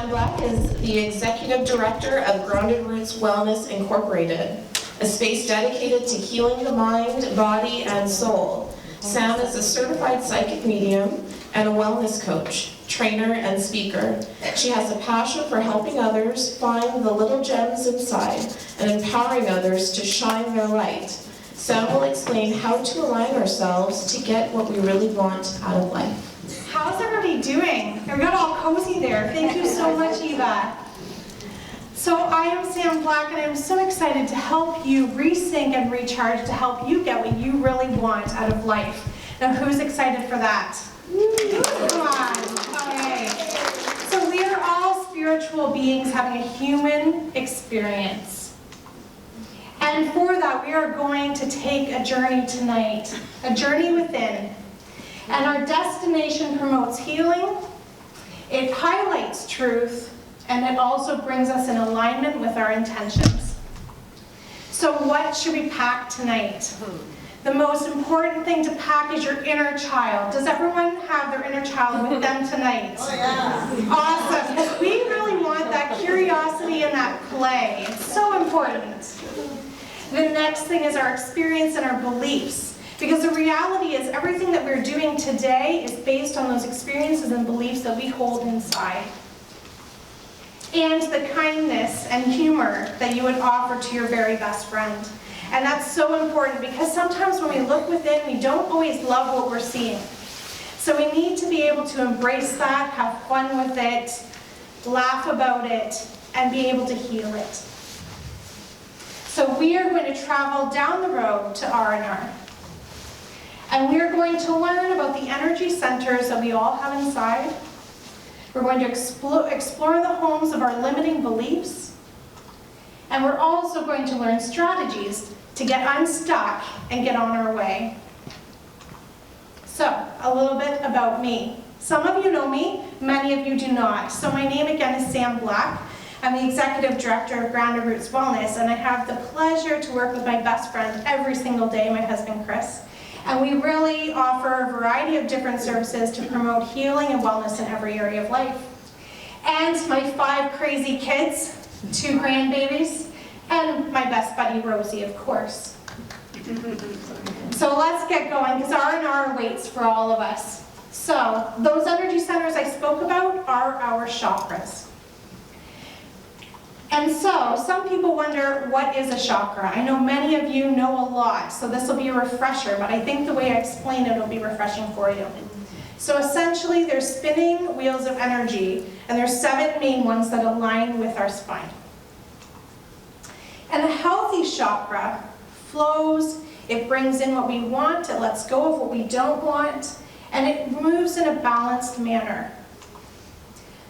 Sam Black is the Executive Director of Grounded Roots Wellness Incorporated, a space dedicated to healing the mind, body, and soul. Sam is a certified psychic medium and a wellness coach, trainer, and speaker. She has a passion for helping others find the little gems inside and empowering others to shine their light. Sam will explain how to align ourselves to get what we really want out of life. How's everybody doing? We got all cozy there. Thank you so much, Eva. So I am Sam Black, and I'm so excited to help you resync and recharge to help you get what you really want out of life. Now, who's excited for that? Come on. Okay. So we are all spiritual beings having a human experience. And for that, we are going to take a journey tonight, a journey within. And our destination promotes healing, it highlights truth, and it also brings us in alignment with our intentions. So what should we pack tonight? The most important thing to pack is your inner child. Does everyone have their inner child with them tonight? Oh yeah. Awesome, because we really want that curiosity and that play. It's so important. The next thing is our experience and our beliefs. Because the reality is everything that we're doing today is based on those experiences and beliefs that we hold inside. And the kindness and humor that you would offer to your very best friend. And that's so important because sometimes when we look within, we don't always love what we're seeing. So we need to be able to embrace that, have fun with it, laugh about it, and be able to heal it. So we are going to travel down the road to R&R. And we are going to learn about the energy centers that we all have inside. We're going to explore the homes of our limiting beliefs. And we're also going to learn strategies to get unstuck and get on our way. So, a little bit about me. Some of you know me, many of you do not. So my name again is Sam Black. I'm the Executive Director of Grounded Roots Wellness, and I have the pleasure to work with my best friend every single day, my husband Chris. And we really offer a variety of different services to promote healing and wellness in every area of life. And my 5 crazy kids, 2 grandbabies, and my best buddy Rosie, of course. So let's get going, because R&R waits for all of us. So those energy centers I spoke about are our chakras. And so, some people wonder, what is a chakra? I know many of you know a lot, so this will be a refresher, but I think the way I explain it will be refreshing for you. So essentially, there's spinning wheels of energy, and there's 7 main ones that align with our spine. And a healthy chakra flows, it brings in what we want, it lets go of what we don't want, and it moves in a balanced manner.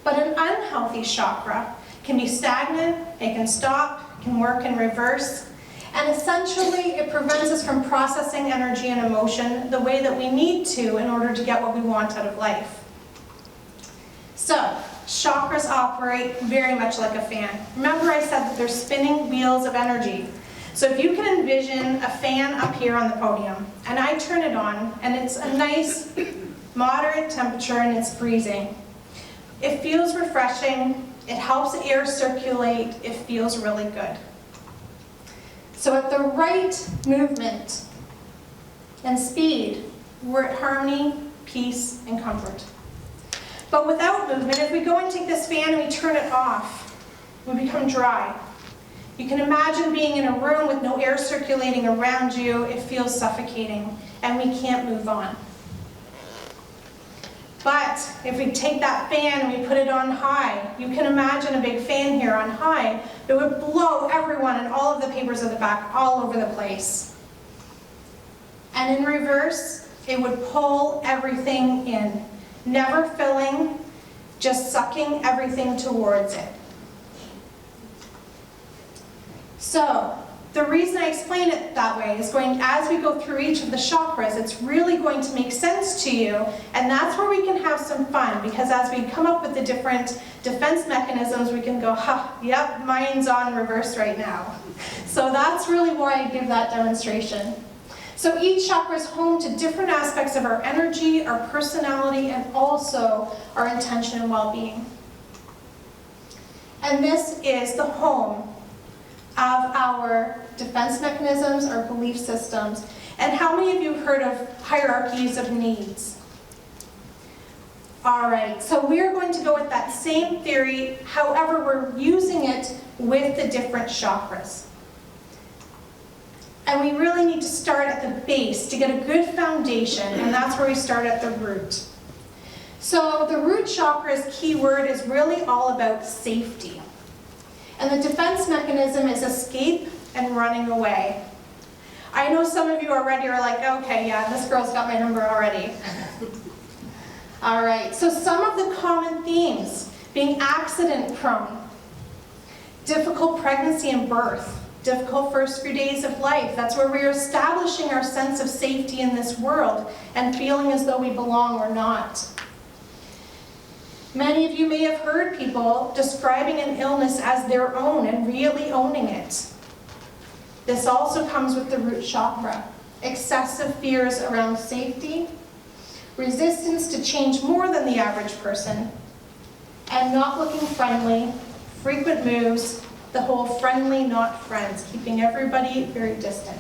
But an unhealthy chakra can be stagnant, it can stop, can work in reverse, and essentially it prevents us from processing energy and emotion the way that we need to in order to get what we want out of life. So, chakras operate very much like a fan. Remember I said that they're spinning wheels of energy. So if you can envision a fan up here on the podium, and I turn it on, and it's a nice moderate temperature and it's freezing. It feels refreshing. It helps the air circulate. It feels really good. So at the right movement and speed, we're at harmony, peace, and comfort. But without movement, if we go and take this fan and we turn it off, we become dry. You can imagine being in a room with no air circulating around you. It feels suffocating, and we can't move on. But if we take that fan and we put it on high, you can imagine a big fan here on high. It would blow everyone and all of the papers at the back all over the place. And in reverse, it would pull everything in, never filling, just sucking everything towards it. So, the reason I explain it that way is as we go through each of the chakras, it's really going to make sense to you, and that's where we can have some fun, because as we come up with the different defense mechanisms, we can go, yep, mine's on reverse right now. So that's really why I give that demonstration. So each chakra is home to different aspects of our energy, our personality, and also our intention and well-being. And this is the home of our defense mechanisms, our belief systems. And how many of you have heard of hierarchies of needs? All right, so we're going to go with that same theory, however we're using it with the different chakras. And we really need to start at the base to get a good foundation, and that's where we start at the root. So the root chakra's key word is really all about safety. And the defense mechanism is escape and running away. I know some of you already are like, okay, yeah, this girl's got my number already. All right, so some of the common themes, being accident prone, difficult pregnancy and birth, difficult first few days of life. That's where we're establishing our sense of safety in this world and feeling as though we belong or not. Many of you may have heard people describing an illness as their own and really owning it. This also comes with the root chakra. Excessive fears around safety, resistance to change more than the average person, and not looking friendly, frequent moves, the whole friendly, not friends, keeping everybody very distant.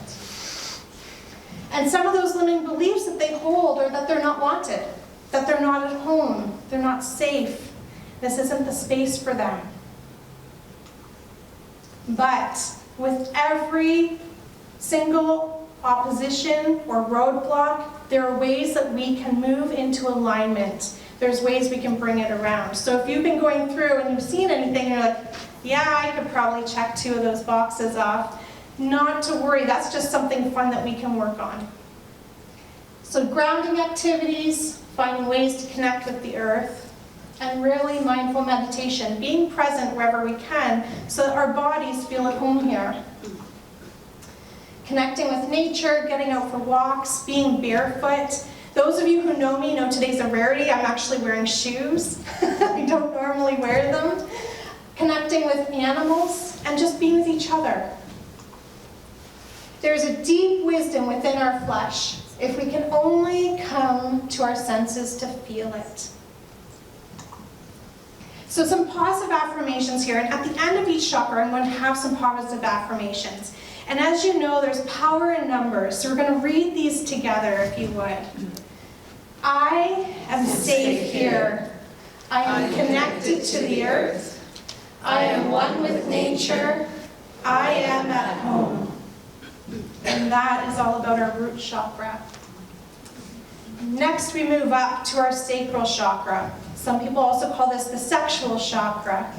And some of those limiting beliefs that they hold are that they're not wanted, that they're not at home, they're not safe, this isn't the space for them. But with every single opposition or roadblock, there are ways that we can move into alignment. There's ways we can bring it around. So if you've been going through and you've seen anything, you're like, yeah, I could probably check 2 of those boxes off. Not to worry, that's just something fun that we can work on. So grounding activities, finding ways to connect with the earth, and really mindful meditation, being present wherever we can so that our bodies feel at home here. Connecting with nature, getting out for walks, being barefoot. Those of you who know me know today's a rarity. I'm actually wearing shoes. I don't normally wear them. Connecting with animals, and just being with each other. There's a deep wisdom within our flesh if we can only come to our senses to feel it. So some positive affirmations here, and at the end of each chakra, I'm going to have some positive affirmations. And as you know, there's power in numbers, so we're going to read these together, if you would. I am safe here. I am connected to the earth. I am one with nature. I am at home. And that is all about our root chakra. Next, we move up to our sacral chakra. Some people also call this the sexual chakra.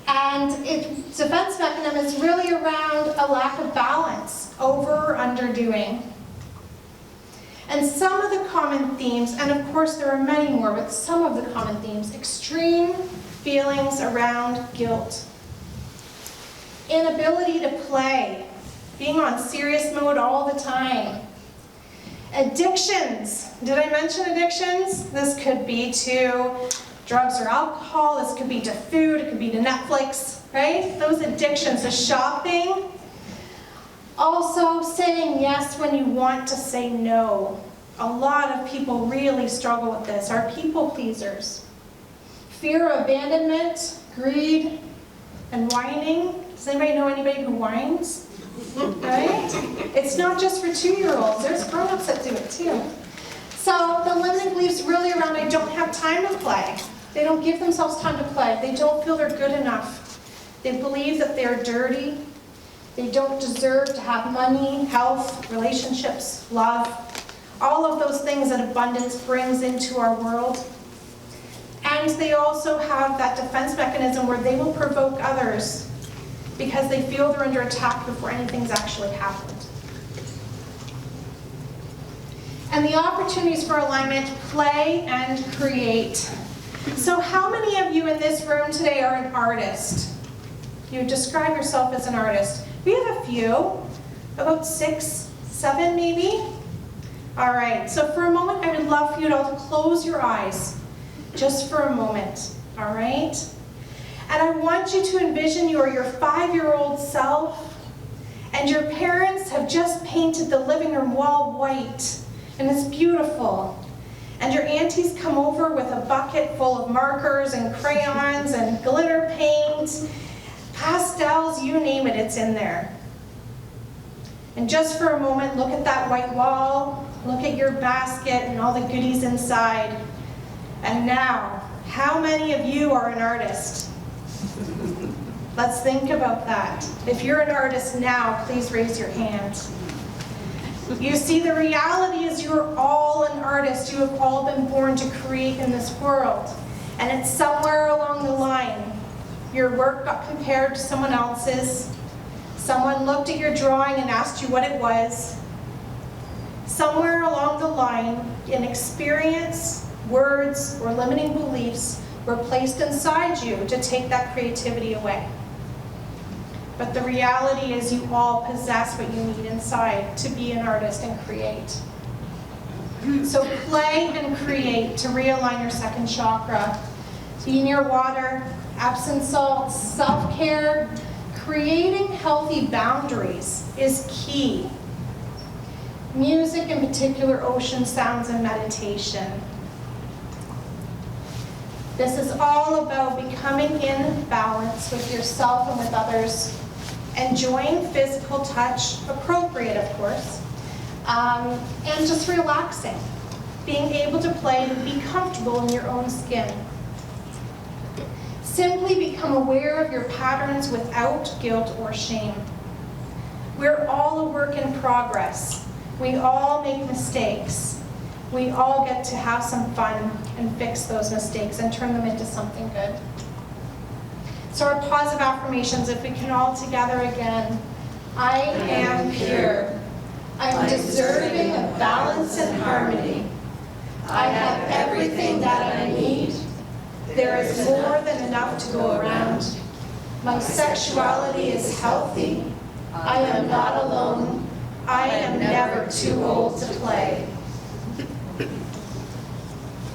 And its defense mechanism is really around a lack of balance, over or underdoing. And some of the common themes, and of course there are many more, but some of the common themes, extreme feelings around guilt, inability to play, being on serious mode all the time, addictions. Did I mention addictions? This could be to drugs or alcohol, this could be to food, it could be to Netflix, right? Those addictions, to shopping. Also, saying yes when you want to say no. A lot of people really struggle with this, are people pleasers. Fear of abandonment, greed, and whining. Does anybody know anybody who whines? Right? It's not just for 2-year-olds, there's grown-ups that do it too. So the limiting beliefs really around, I don't have time to play. They don't give themselves time to play. They don't feel they're good enough. They believe that they're dirty. They don't deserve to have money, health, relationships, love, all of those things that abundance brings into our world. And they also have that defense mechanism where they will provoke others because they feel they're under attack before anything's actually happened. And the opportunities for alignment, play and create. So how many of you in this room today are an artist? You would describe yourself as an artist. We have a few, about 6, 7 maybe. All right, so for a moment, I would love for you to all close your eyes, just for a moment, all right? And I want you to envision your 5-year-old self, and your parents have just painted the living room wall white, and it's beautiful. And your auntie aunties come over with a bucket full of markers and crayons and glitter paint, pastels, you name it, it's in there. And just for a moment, look at that white wall, look at your basket and all the goodies inside. And now, how many of you are an artist? Let's think about that. If you're an artist now, please raise your hand. You see, the reality is you're all an artist. You have all been born to create in this world. And it's somewhere along the line, your work got compared to someone else's. Someone looked at your drawing and asked you what it was. Somewhere along the line, an experience, words, or limiting beliefs were placed inside you to take that creativity away. But the reality is you all possess what you need inside to be an artist and create. So play and create to realign your second chakra. Be near water, Epsom salts, self-care, creating healthy boundaries is key. Music, in particular, ocean sounds and meditation. This is all about becoming in balance with yourself and with others, enjoying physical touch, appropriate of course, and just relaxing, being able to play and be comfortable in your own skin. Simply become aware of your patterns without guilt or shame. We're all a work in progress. We all make mistakes. We all get to have some fun and fix those mistakes and turn them into something good. So our positive affirmations, if we can all together again. I am pure. I am deserving of balance and harmony. I have everything that I need. There is more than enough to go around. My sexuality is healthy. I am not alone. I am never too old to play.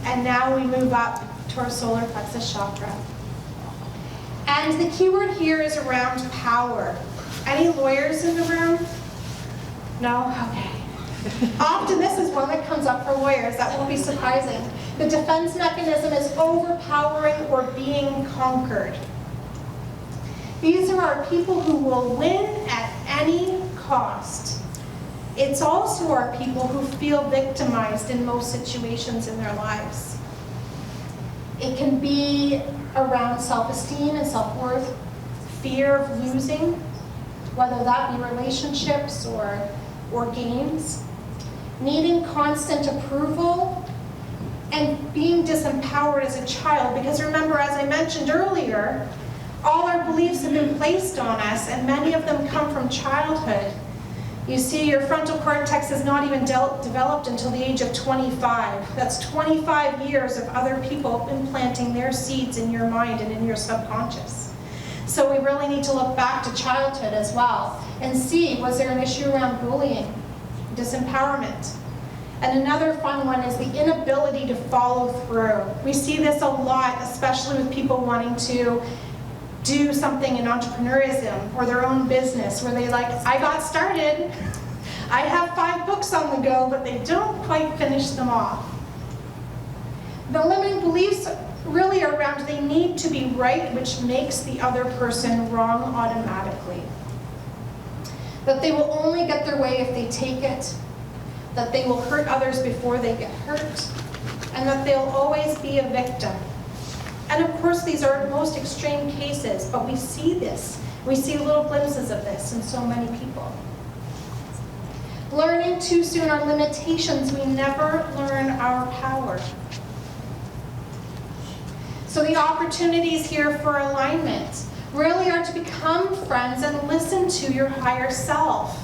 And now we move up to our solar plexus chakra. And the key word here is around power. Any lawyers in the room? No? Okay. Often this is one that comes up for lawyers. That won't be surprising. The defense mechanism is overpowering or being conquered. These are our people who will win at any cost. It's also our people who feel victimized in most situations in their lives. It can be around self-esteem and self-worth, fear of losing, whether that be relationships or games, needing constant approval, and being disempowered as a child. Because remember, as I mentioned earlier, all our beliefs have been placed on us, and many of them come from childhood. You see, your frontal cortex is not even developed until the age of 25. That's 25 years of other people implanting their seeds in your mind and in your subconscious. So we really need to look back to childhood as well and see, was there an issue around bullying, disempowerment? And another fun one is the inability to follow through. We see this a lot, especially with people wanting to do something in entrepreneurism or their own business where they like, I got started, I have 5 books on the go, but they don't quite finish them off. The limiting beliefs really are around they need to be right, which makes the other person wrong automatically. That they will only get their way if they take it, that they will hurt others before they get hurt, and that they'll always be a victim. And of course, these are most extreme cases, but we see this. We see little glimpses of this in so many people. Learning too soon our limitations, we never learn our power. So the opportunities here for alignment really are to become friends and listen to your higher self.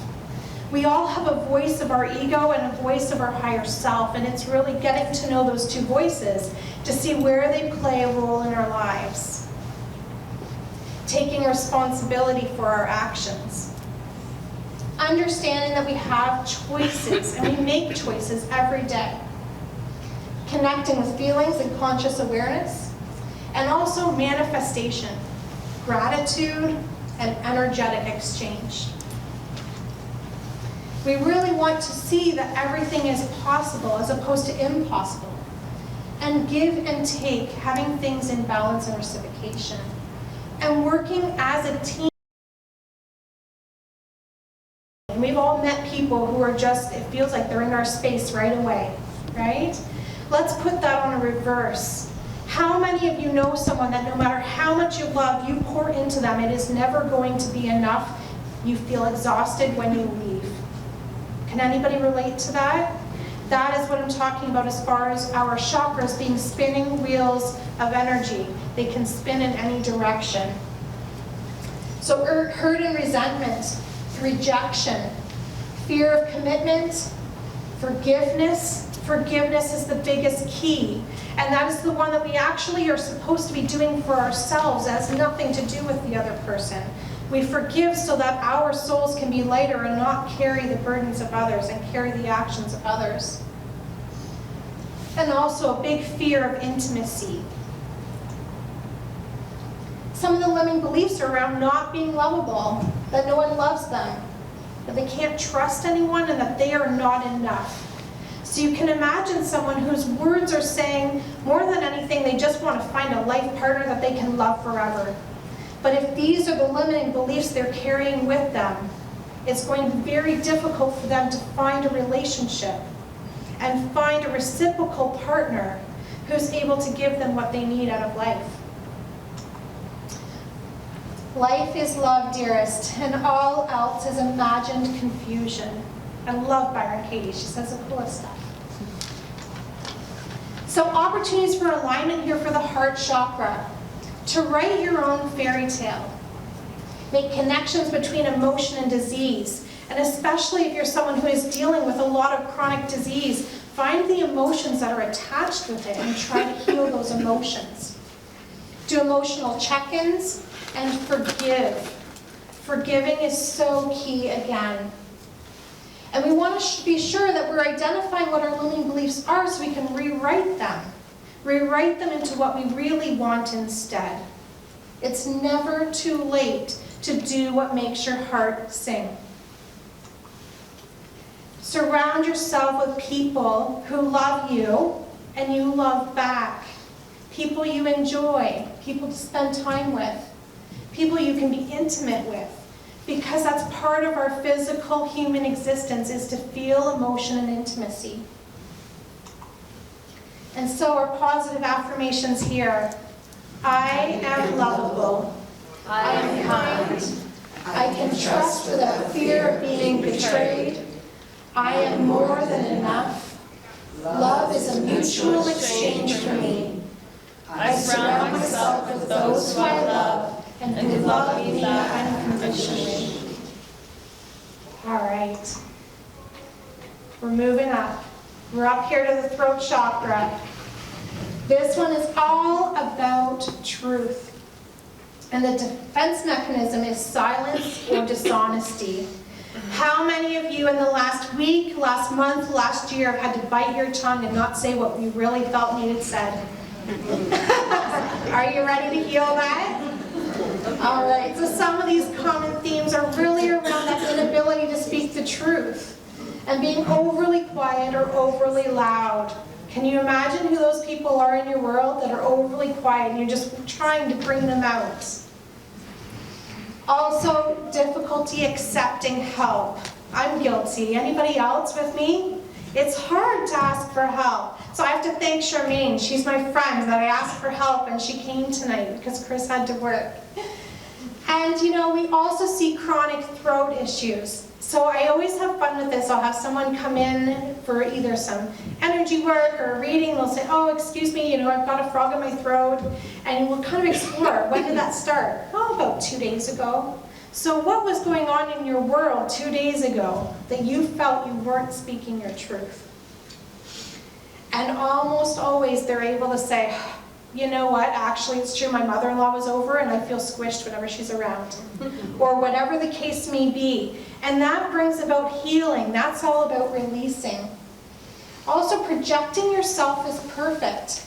We all have a voice of our ego and a voice of our higher self, and it's really getting to know those two voices to see where they play a role in our lives. Taking responsibility for our actions. Understanding that we have choices, and we make choices every day. Connecting with feelings and conscious awareness, and also manifestation, gratitude, and energetic exchange. We really want to see that everything is possible as opposed to impossible. and give and take, having things in balance and reciprocation, and working as a team. We've all met people who are just, it feels like they're in our space right away, right? Let's put that on a reverse. How many of you know someone that no matter how much you love, you pour into them, it is never going to be enough? You feel exhausted when you leave. Can anybody relate to that? That is what I'm talking about as far as our chakras being spinning wheels of energy. They can spin in any direction. So hurt and resentment, rejection, fear of commitment, forgiveness. Forgiveness is the biggest key. And that is the one that we actually are supposed to be doing for ourselves. It has nothing to do with the other person. We forgive so that our souls can be lighter and not carry the burdens of others and carry the actions of others. And also a big fear of intimacy. Some of the limiting beliefs are around not being lovable, that no one loves them, that they can't trust anyone, and that they are not enough. So you can imagine someone whose words are saying more than anything, they just want to find a life partner that they can love forever. But if these are the limiting beliefs they're carrying with them, it's going to be very difficult for them to find a relationship and find a reciprocal partner who's able to give them what they need out of life. Life is love, dearest, and all else is imagined confusion. I love Byron Katie. She says the coolest stuff. So opportunities for alignment here for the Heart Chakra. To write your own fairy tale. Make connections between emotion and disease. And especially if you're someone who is dealing with a lot of chronic disease, find the emotions that are attached with it and try to heal those emotions. Do emotional check-ins and forgive. Forgiving is so key again. And we want to be sure that we're identifying what our limiting beliefs are so we can rewrite them. Rewrite them into what we really want instead. It's never too late to do what makes your heart sing. Surround yourself with people who love you and you love back. People you enjoy, people to spend time with, people you can be intimate with. Because that's part of our physical human existence, is to feel emotion and intimacy. And so our positive affirmations here. I am lovable. I am kind. I can trust without fear of being betrayed. I am more than enough. Love is a mutual exchange for me. I surround myself with those who I love and who love me unconditionally. All right. We're moving up. We're up here to the throat chakra. This one is all about truth. And the defense mechanism is silence or dishonesty. How many of you in the last week, last month, last year have had to bite your tongue and not say what you really felt needed said? Are you ready to heal that? All right, so some of these common themes are really around that inability to speak the truth and being overly quiet or overly loud. Can you imagine who those people are in your world that are overly quiet and you're just trying to bring them out? Also, difficulty accepting help. I'm guilty. Anybody else with me? It's hard to ask for help. So I have to thank Charmaine. She's my friend that I asked for help and she came tonight because Chris had to work. And you know, we also see chronic throat issues. So I always have fun with this. I'll have someone come in for either some energy work or a reading. They'll say, oh, excuse me, you know, I've got a frog in my throat. And we'll kind of explore, when did that start? Oh, about 2 days ago. So what was going on in your world 2 days ago that you felt you weren't speaking your truth? And almost always they're able to say, you know what, actually it's true, my mother-in-law was over and I feel squished whenever she's around. Or whatever the case may be. And that brings about healing. That's all about releasing. Also, projecting yourself as perfect.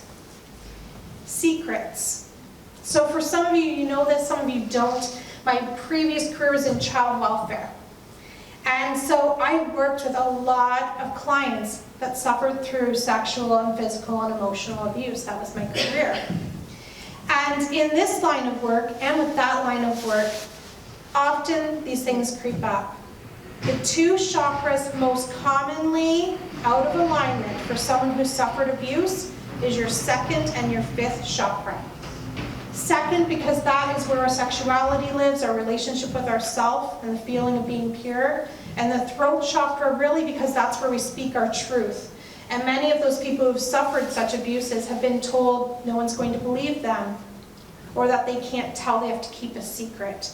Secrets. So for some of you, you know this, some of you don't. My previous career was in child welfare. And so I worked with a lot of clients that suffered through sexual and physical and emotional abuse. That was my career. And in this line of work, and with that line of work, often these things creep up. The two chakras most commonly out of alignment for someone who suffered abuse is your second and your fifth chakra. Second, because that is where our sexuality lives, our relationship with ourself, and the feeling of being pure. And the throat chakra, really, because that's where we speak our truth. And many of those people who've suffered such abuses have been told no one's going to believe them, or that they can't tell, they have to keep a secret.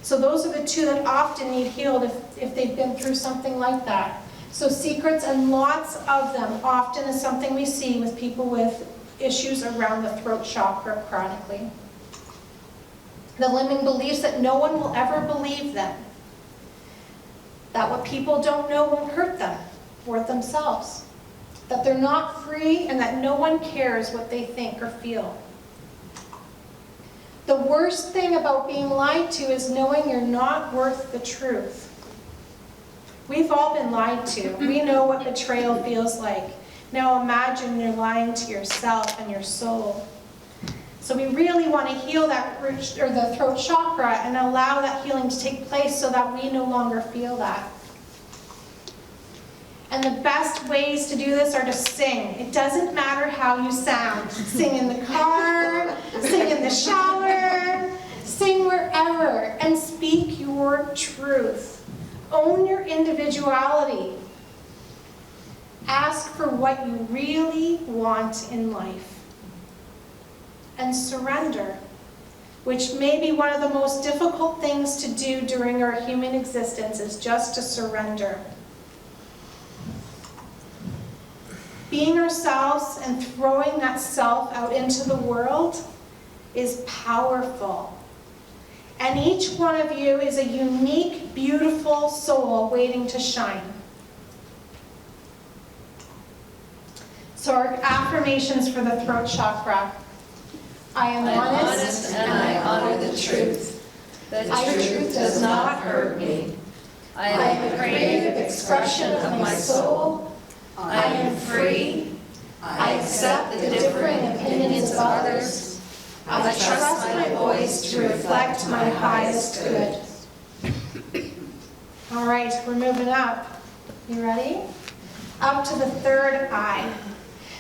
So those are the two that often need healed if they've been through something like that. So secrets, and lots of them, often is something we see with people with issues around the throat chakra chronically. The limiting beliefs that no one will ever believe them. That what people don't know won't hurt them or themselves. That they're not free and that no one cares what they think or feel. The worst thing about being lied to is knowing you're not worth the truth. We've all been lied to. We know what betrayal feels like. Now imagine you're lying to yourself and your soul. So we really want to heal that root, or the throat chakra, and allow that healing to take place so that we no longer feel that. And the best ways to do this are to sing. It doesn't matter how you sound. Sing in the car, sing in the shower, sing wherever, and speak your truth. Own your individuality. Ask for what you really want in life. And surrender, which may be one of the most difficult things to do during our human existence, is just to surrender. Being ourselves and throwing that self out into the world is powerful. And each one of you is a unique, beautiful soul waiting to shine. So our affirmations for the throat chakra. I am honest and I honor the truth. The truth does not hurt me. I am a creative expression of my soul. I am free. I accept the differing opinions of others. I trust my voice to reflect my highest good. All right, we're moving up. You ready? Up to the third eye.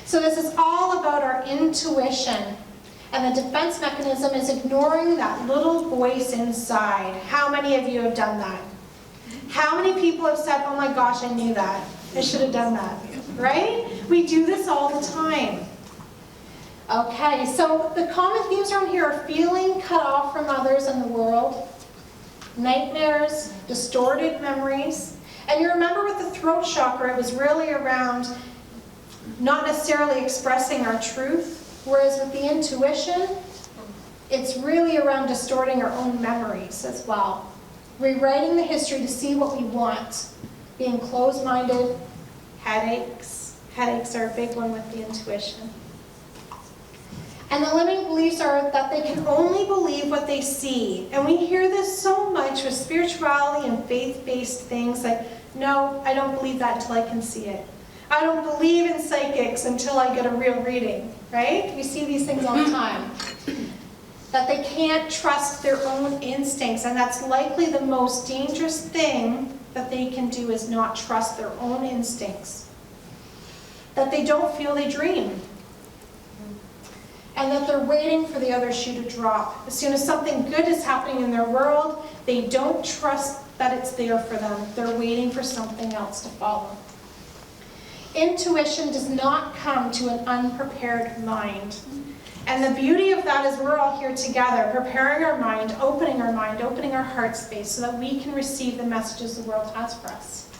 So this is all about our intuition. And the defense mechanism is ignoring that little voice inside. How many of you have done that? How many people have said, oh my gosh, I knew that. I should have done that. Right? We do this all the time. Okay, so the common themes around here are feeling cut off from others in the world, nightmares, distorted memories. And you remember with the throat chakra, it was really around not necessarily expressing our truth, whereas with the intuition, it's really around distorting our own memories as well. Rewriting the history to see what we want. Being closed-minded, headaches. Headaches are a big one with the intuition. And the limiting beliefs are that they can only believe what they see. And we hear this so much with spirituality and faith-based things like, no, I don't believe that until I can see it. I don't believe in psychics until I get a real reading, right? We see these things all the time. That they can't trust their own instincts, and that's likely the most dangerous thing that they can do is not trust their own instincts. That they don't feel they dream. And that they're waiting for the other shoe to drop. As soon as something good is happening in their world, they don't trust that it's there for them. They're waiting for something else to follow. Intuition does not come to an unprepared mind. And the beauty of that is we're all here together, preparing our mind, opening our heart space so that we can receive the messages the world has for us.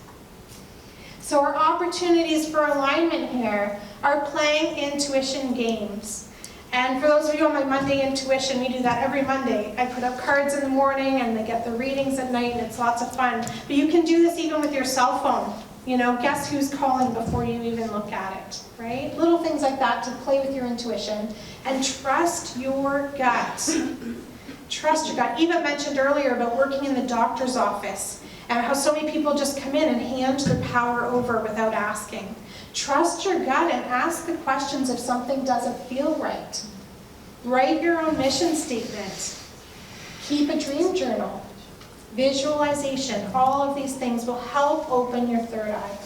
So our opportunities for alignment here are playing intuition games. And for those of you on my Monday intuition, we do that every Monday. I put up cards in the morning and they get the readings at night, and it's lots of fun. But you can do this even with your cell phone. You know, guess who's calling before you even look at it, right? Little things like that to play with your intuition. And trust your gut. Trust your gut. Eva mentioned earlier about working in the doctor's office. and how so many people just come in and hand their power over without asking. Trust your gut and ask the questions if something doesn't feel right. Write your own mission statement. Keep a dream journal. Visualization, all of these things will help open your third eye.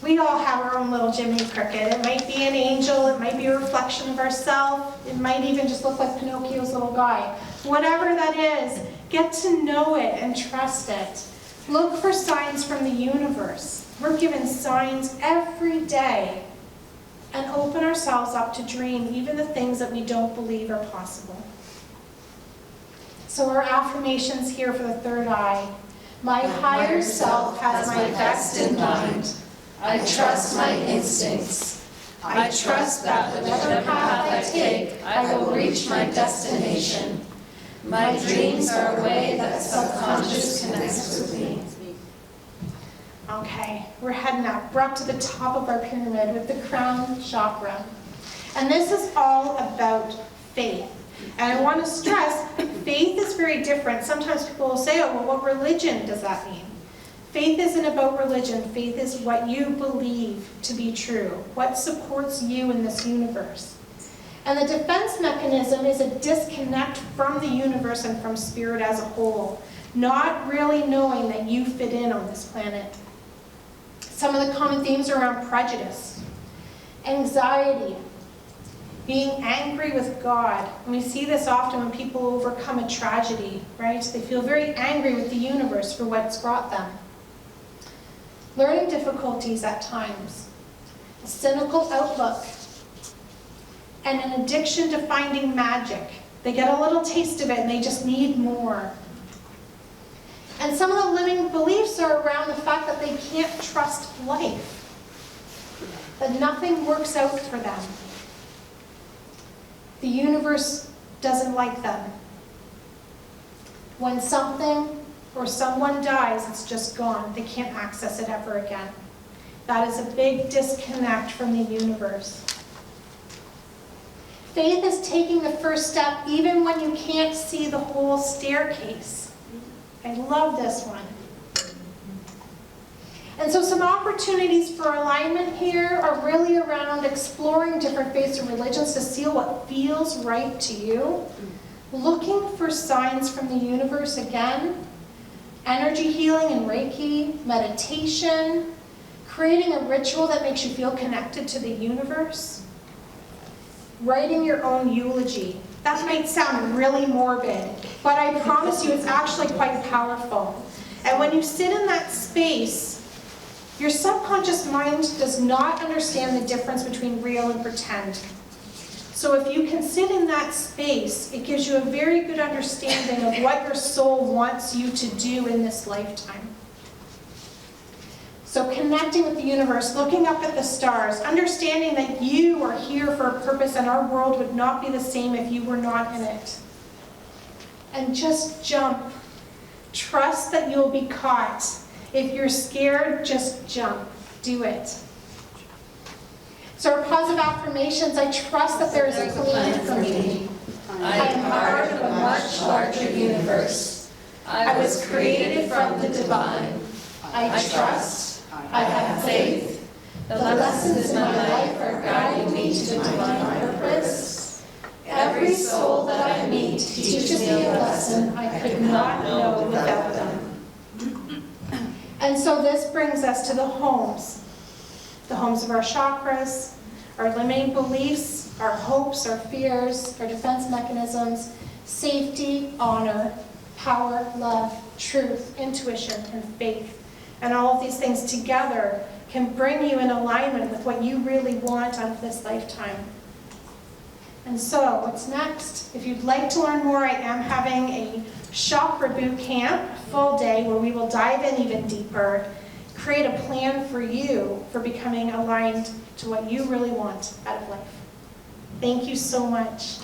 We all have our own little Jiminy Cricket. It might be an angel, it might be a reflection of ourselves, it might even just look like Pinocchio's little guy. Whatever that is, get to know it and trust it. Look for signs from the universe. We're given signs every day. And open ourselves up to dream even the things that we don't believe are possible. So our affirmations here for the third eye. My higher self has my best in mind. I trust my instincts. I trust that whatever path I take, I will reach my destination. My dreams are a way that subconscious connects with me. Okay, we're heading up. We're up to the top of our pyramid with the Crown Chakra. And this is all about faith. And I want to stress, faith is very different. Sometimes people will say, oh, well, what religion does that mean? Faith isn't about religion. Faith is what you believe to be true, what supports you in this universe. And the defense mechanism is a disconnect from the universe and from spirit as a whole, not really knowing that you fit in on this planet. Some of the common themes are around prejudice, anxiety, being angry with God. And we see this often when people overcome a tragedy, right? They feel very angry with the universe for what's brought them. Learning difficulties at times, a cynical outlook, and an addiction to finding magic. They get a little taste of it and they just need more. And some of the limiting beliefs are around the fact that they can't trust life, that nothing works out for them. The universe doesn't like them. When something or someone dies, it's just gone. They can't access it ever again. That is a big disconnect from the universe. Faith is taking the first step even when you can't see the whole staircase. I love this one. And so some opportunities for alignment here are really around exploring different faiths and religions to see what feels right to you. Looking for signs from the universe again. Energy healing and Reiki, meditation, creating a ritual that makes you feel connected to the universe, writing your own eulogy. That might sound really morbid, but I promise you it's actually quite powerful. And when you sit in that space, your subconscious mind does not understand the difference between real and pretend. So if you can sit in that space, it gives you a very good understanding of what your soul wants you to do in this lifetime. So connecting with the universe, looking up at the stars, understanding that you are here for a purpose and our world would not be the same if you were not in it. And just jump. Trust that you'll be caught. If you're scared, just jump. Do it. So our positive affirmations, I trust that there is a plan for me. I am part of a much larger universe. I was created from the divine. I trust. I have faith. The lessons in my life are guiding me to divine purpose. Every soul that I meet teaches me a lesson I could not know without them. And so this brings us to the homes of our chakras, our limiting beliefs, our hopes, our fears, our defense mechanisms, safety, honor, power, love, truth, intuition, and faith. And all of these things together can bring you in alignment with what you really want out of this lifetime. And so, what's next? If you'd like to learn more, I am having a chakra boot camp, a full day, where we will dive in even deeper, create a plan for you for becoming aligned to what you really want out of life. Thank you so much.